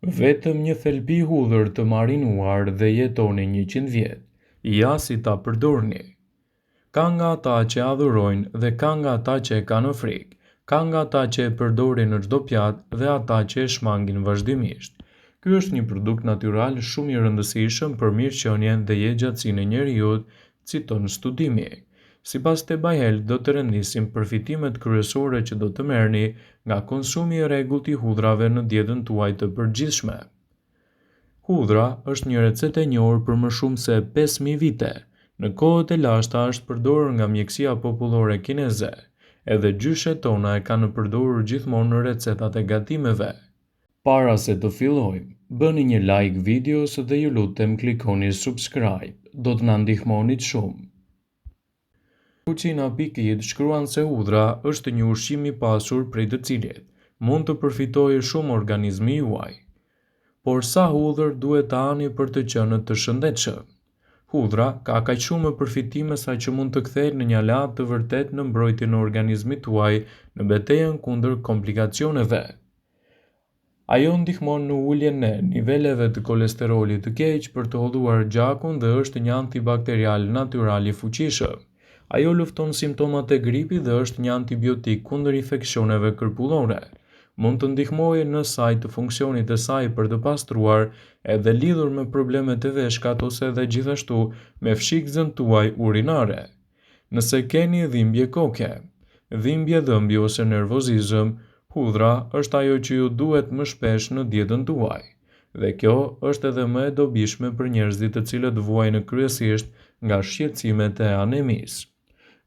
Vetëm një thelbi hudhër të marinuar dhe jetoni 100 vjet. Ja si ta përdorni. Ka nga ata që adhurojnë dhe ka nga ata që e kanë frikë. Ka nga ata që e përdorin në çdo pjatë dhe ata që e shmangin vazhdimisht. Ky është një produkt natyral shumë i rëndësishëm për mirëqenien dhe jetëgjatësinë e njerëzit, citon studimi. Sipas te Bahel, do të rendisim përfitimet kryesore që do të merrni nga konsumi i rregullt i hudrave në dietën tuaj të përgjithshme. Hudra është një recetë e njohur për më shumë se 5000 vite. Në kohët e lashta është përdorur nga mjekësia popullore kineze. Edhe gjyshet tona e kanë përdorur gjithmonë në recetat e gatimeve. Para se të fillojmë, bëni një like videos dhe ju lutem klikoni subscribe. Do të na ndihmonit shumë. Cucina.it shkruan se hudra është një ushqim i pasur prej të cilit mund të përfitojë shumë organizmi juaj. Por sa hudhër duhet të hani për të qenë të shëndetshëm? Hudra ka kaq shumë përfitime sa që mund të kthehet në një aleat të vërtet në mbrojtjen e organizmit tuaj në betejën kundër komplikacioneve. Ajo ndihmon në uljen e niveleve të kolesterolit të keq për të hodhuar gjakun dhe është një antibakterial natyral i fuqishëm. Ajo lufton simptomat e gripit dhe është një antibiotik kundër infeksioneve kërpullore. Mund të ndihmojë në sajt të funksionit të saj për të pastruar edhe lidhur me problemet e veshkat ose edhe gjithashtu me fshikëzën tuaj urinare. Nëse keni dhimbje koke, dhimbje dhëmbi ose nervozizëm, hudra është ajo që ju duhet më shpesh në dietën tuaj. Dhe kjo është edhe më e dobishme për njerëzit të cilët vuajnë kryesisht nga shqetësimet e anemisë.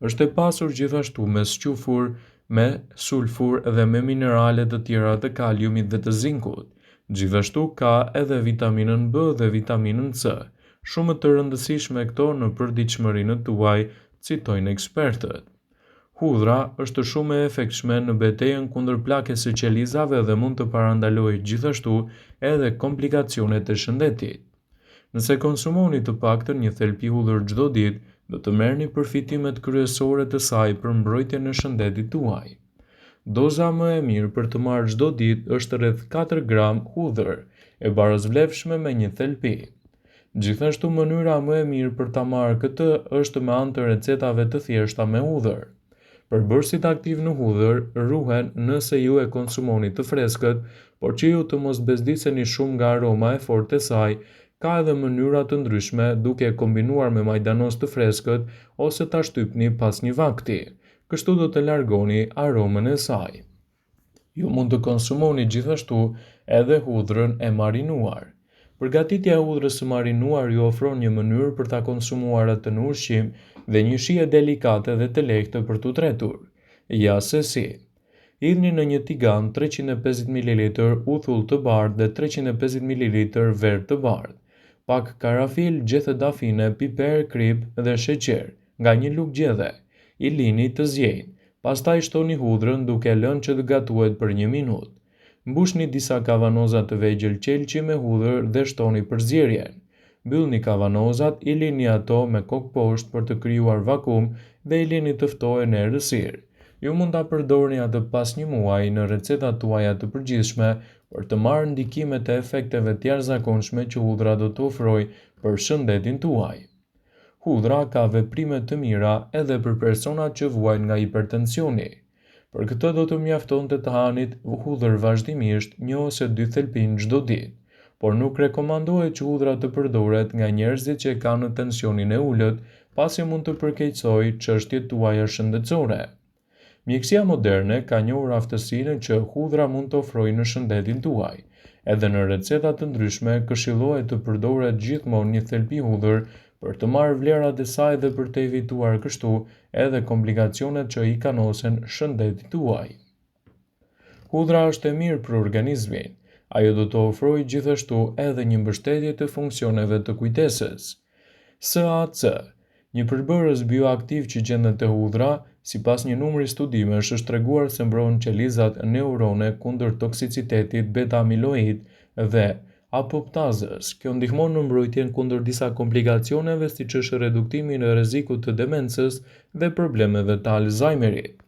Është e pasur gjithashtu me squfur, me sulfur dhe me minerale të tjera të kaliumit dhe të zinkut. Gjithashtu ka edhe vitaminën B dhe vitaminën C, shumë të rëndësishme këto në përditshmërinë tuaj, citojnë ekspertët. Hudra është shumë e efektshme në betejën kundër plakës së qelizave dhe mund të parandalojë gjithashtu edhe komplikacionet e shëndetit. Nëse konsumoni të paktën një thelbi hudhër çdo ditë, do të merrni përfitimet kryesore të saj për mbrojtjen e shëndetit tuaj. Doza më e mirë për të marrë çdo ditë është rreth 4 gram hudhër, e barazvlefshme me një thelbi. Gjithashtu mënyra më e mirë për ta marrë këtë është me anë të recetave të thjeshta me hudhër. Përbërësit aktiv në hudhër ruhen nëse ju e konsumoni të freskët, por që ju të mos bezdiseni shumë nga aroma e fortë e saj. Ka edhe mënyra të ndryshme duke e kombinuar me majdanos të freskët ose ta shtypni pas një vakti. Kështu do të largoni aromën e saj. Ju mund të konsumoni gjithashtu edhe hudhrën e marinuar. Përgatitja e hudhrës së marinuar ju ofron një mënyrë për ta konsumuar atë në ushqim dhe një shije delikate dhe të lehtë për t'u tretur. Ja se si. Hidhni në një tigan 350 ml uthull të bardhë dhe 350 ml verë të bardhë. Pak karafil, gjethe dafine, piper, krip dhe sheqer, nga një lugë gjedhe. I lini të zjenj. Pastaj shtoni hudhrën duke lënë që të gatuhet për 1 minutë. Mbushni disa kavanoza të vegjël qelçi me hudhër dhe shtoni përzierjen. Mbyllni kavanozat, i lini ato me kokë poshtë për të krijuar vakum dhe i lini të ftohen në errësirë. Ju mund ta përdorni atë pas 1 muaji në recetat tuaja të përgjithshme për të marrë ndikimet e efekteve të jashtëzakonshme që hudra do të ofrojë për shëndetin tuaj. Hudra ka veprime të mira edhe për personat që vuajnë nga hipertensioni. Për këtë do të mjaftonte të hanit hudhër vazhdimisht 1 ose 2 thelbin çdo ditë, por nuk rekomandohet që hudra të përdoret nga njerëzit që kanë tensionin e ulët, pasi mund të përkeqësojë çështjet tuaja shëndetësore. Mjekësia moderne ka njohur aftësinë që hudra mund të ofrojë në shëndetin tuaj. Edhe në receta të ndryshme këshillohet të përdoret gjithmonë një thelbi hudhër për të marrë vlerat e saj dhe për të evituar kështu edhe komplikacionet që i kanosen shëndetit tuaj. Hudra është e mirë për organizmin. Ajo do të ofrojë gjithashtu edhe një mbështetje të funksioneve të kujtesës. SAC, një përbërës bioaktiv që gjendet te hudra, sipas një numri studimesh është treguar se mbron qelizat neurone kundër toksicitetit beta-amiloid dhe apoptazës. Kjo ndihmon në mbrojtjen kundër disa komplikacioneve siç është reduktimi në rrezikut të demencës dhe problemeve të Alzheimerit.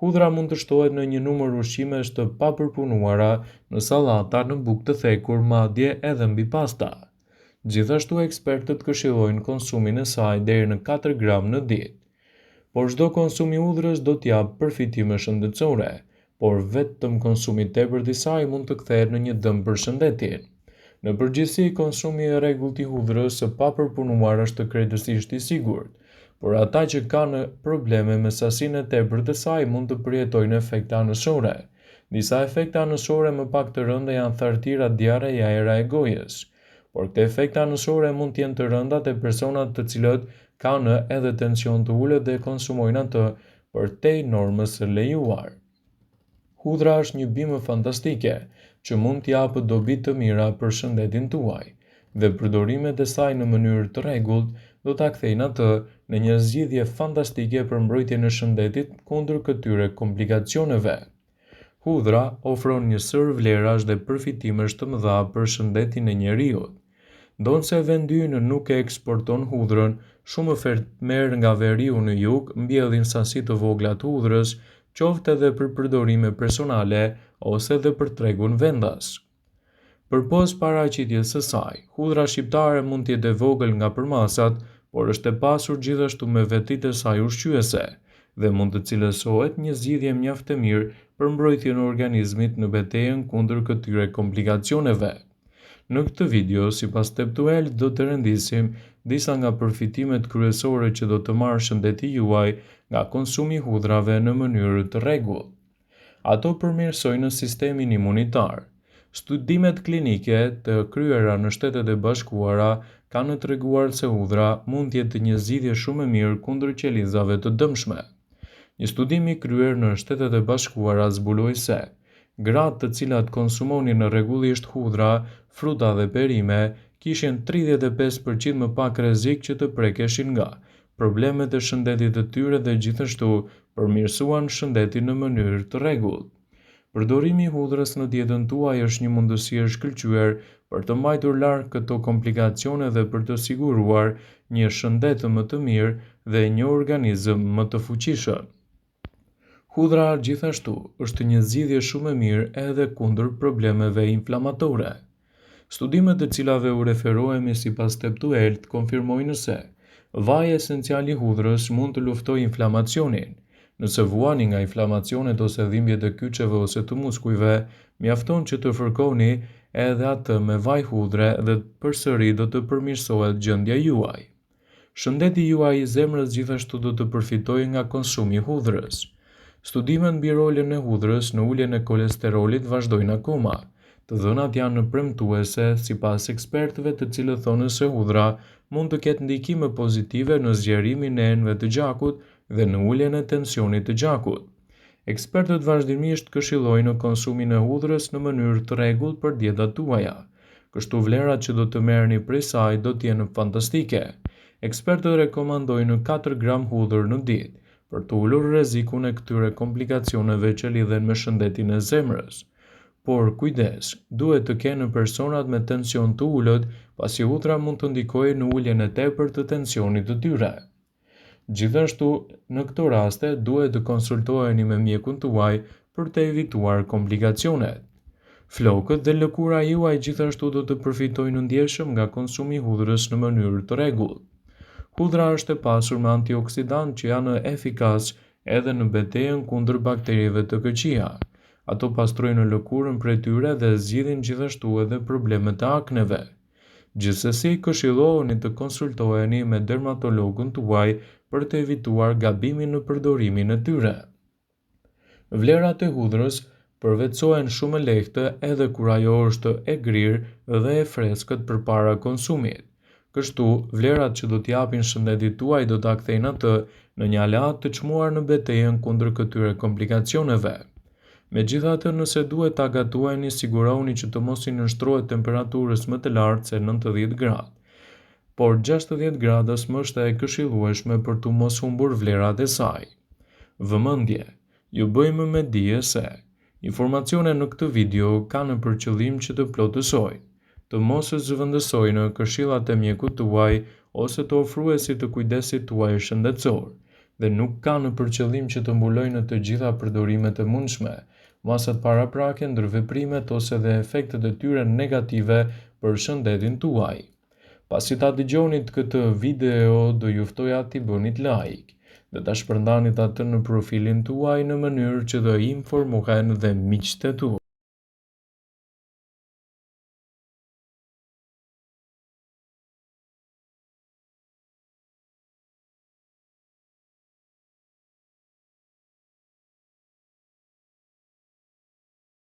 Hudhra mund të shtohet në një numër ushqimesh të papërpunuara, në sallata, në bukë të thekur, madje edhe mbi pasta. Gjithashtu ekspertët këshillojnë konsumin e saj deri në 4 gram në ditë. Por çdo konsum i hudhrës do t'jap përfitime shëndetësore, por vetëm konsumi i tepërt i saj mund të kthehet në një dëm për shëndetin. Në përgjithësi, konsumi i rregullt i hudhrës së papërpunuar është krejtësisht i sigurt, por ata që kanë probleme me sasinë e tepërt të saj mund të përjetojnë efekte anësore. Disa efekte anësore më pak të rënda janë thartira, diarreja, era e gojës, por këto efekte anësore mund të jenë të rënda te personat të cilët kanë edhe tension të ulët dhe konsumojnë atë përtej normës së lejuar. Hudhra është një bimë fantastike që mund t'japë dobi të mira për shëndetin tuaj, dhe përdorimet e saj në mënyrë të rregullt do ta kthejnë atë në një zgjidhje fantastike për mbrojtjen e shëndetit kundër këtyre komplikacioneve. Hudhra ofron një sër vlerash dhe përfitimesh të mëdha për shëndetin e njeriut. Ndonse vendi ynë nuk e eksporton hudhrën, shumë fermer nga veriu në jug mbjellin sasi të vogla të hudhrës, qoftë edhe për përdorime personale ose edhe për tregun vendas. Përpos paraqitjes së saj, hudhra shqiptare mund të jetë e vogël nga përmasat, por është e pasur gjithashtu me vetritë e saj ushqyese dhe mund të cilësohet një zgjidhje mjaft e mirë për mbrojtjen e organizmit në betejën kundër këtyre komplikacioneve. Në këtë video, sipas Teptuel, do të rendisim disa nga përfitimet kryesore që do të marrë shëndeti juaj nga konsumi i hudrave në mënyrë të rregullt. Ato përmirësojnë sistemin imunitar. Studimet klinike të kryera në Shtetet e Bashkuara kanë treguar se hudhra mund të jetë një zgjidhje shumë e mirë kundër qelizave të dëmshme. Një studim i kryer në Shtetet e Bashkuara zbuloi se gratë të cilat konsumonin rregullisht hudhra, fruta dhe perime kishin 35% më pak rrezik që të prekeshin nga problemet e shëndetit të tyre dhe gjithashtu përmirësuan shëndetin në mënyrë të rregullt. Përdorimi i hudhrës në dietën tuaj është një mundësi e shkëlqyer për të mbajtur larg këto komplikacione dhe për të siguruar një shëndet më të mirë dhe një organizëm më të fuqishëm. Hudhra gjithashtu është një zgjidhje shumë e mirë edhe kundër problemeve inflamatore. Studimet të cilave u referohemi sipas Teptuel konfirmojnë se vaji esencial i hudhrës mund të luftojë inflamacionin. Nëse vuani nga inflamacionet ose dhimbjet e kyçeve ose të muskujve, mjafton që të fërkoni edhe atë me vaj hudhre dhe përsëri do të përmirësohet gjendja juaj. Shëndeti juaj i zemrës gjithashtu do të përfitojë nga konsumi i hudhrës. Studimet mbi rolin e hudhrës në uljen e kolesterolit vazhdojnë akoma. Të dhënat janë premtuese sipas ekspertëve, të cilët thonë se hudhra mund të ketë ndikime pozitive në zgjerimin e enëve të gjakut dhe në uljen e tensionit të gjakut. Ekspertët vazhdimisht këshillojnë konsumin e hudhrës në mënyrë të rregullt për dietat tuaja. Kështu vlerat që do të merrni prej saj do të jenë fantastike. Ekspertët rekomandojnë 4 gram hudhër në ditë për të ulur rrezikun e këtyre komplikacioneve që lidhen me shëndetin e zemrës. Por kujdes, duhet të kenë personat me tension të ulët, pasi hudhra mund të ndikojë në uljen e tepërt të tensionit të tyre. Gjithashtu, në këto raste duhet të konsultoheni me mjekun tuaj për të evituar komplikacionet. Flokët dhe lëkura juaj gjithashtu do të përfitojnë ndjeshëm nga konsumi i hudhrës në mënyrë të rregullt. Hudhra është e pasur me antioksidantë që janë efikas edhe në betejën kundër bakterieve të këqija. Ato pastrojnë lëkurën prej tyre dhe zgjidhin gjithashtu edhe problemet e akneve. Gjithsesi, këshillohuni të konsultoheni me dermatologun tuaj për të evituar gabimin në përdorimin e tyre. Vlerat e hudhrës përvetësohen shumë lehtë edhe kur ajo është e grirë dhe e freskët përpara konsumit. Kështu, vlerat që do t'japin shëndetit tuaj do ta kthejnë atë në një aleat të çmuar në betejën kundër këtyre komplikacioneve. Megjithatë, nëse duhet ta gatuani, sigurohuni që të mos i nënshtrohet temperaturës më të lartë se 90 gradë, por 60 gradës më është e këshillueshme për të mos humbur vlerat e saj. Vëmendje, ju bëjmë me dije se informacionet në këtë video kanë për qëllim që të plotësojnë, të mos zëvendësojnë këshillat e mjekut tuaj ose të ofruesit të kujdesit tuaj shëndetësor. dhe nuk kanë për qëllim që të mbulojnë të gjitha përdorimet e mundshme, masat paraprake, ndërveprimet ose dhe efektet e tyre negative për shëndetin tuaj. Pasi ta dëgjonit këtë video, do ju ftoja t'i bënit like dhe ta shpërndanit atë në profilin tuaj në mënyrë që të informohen dhe miqtë tuaj.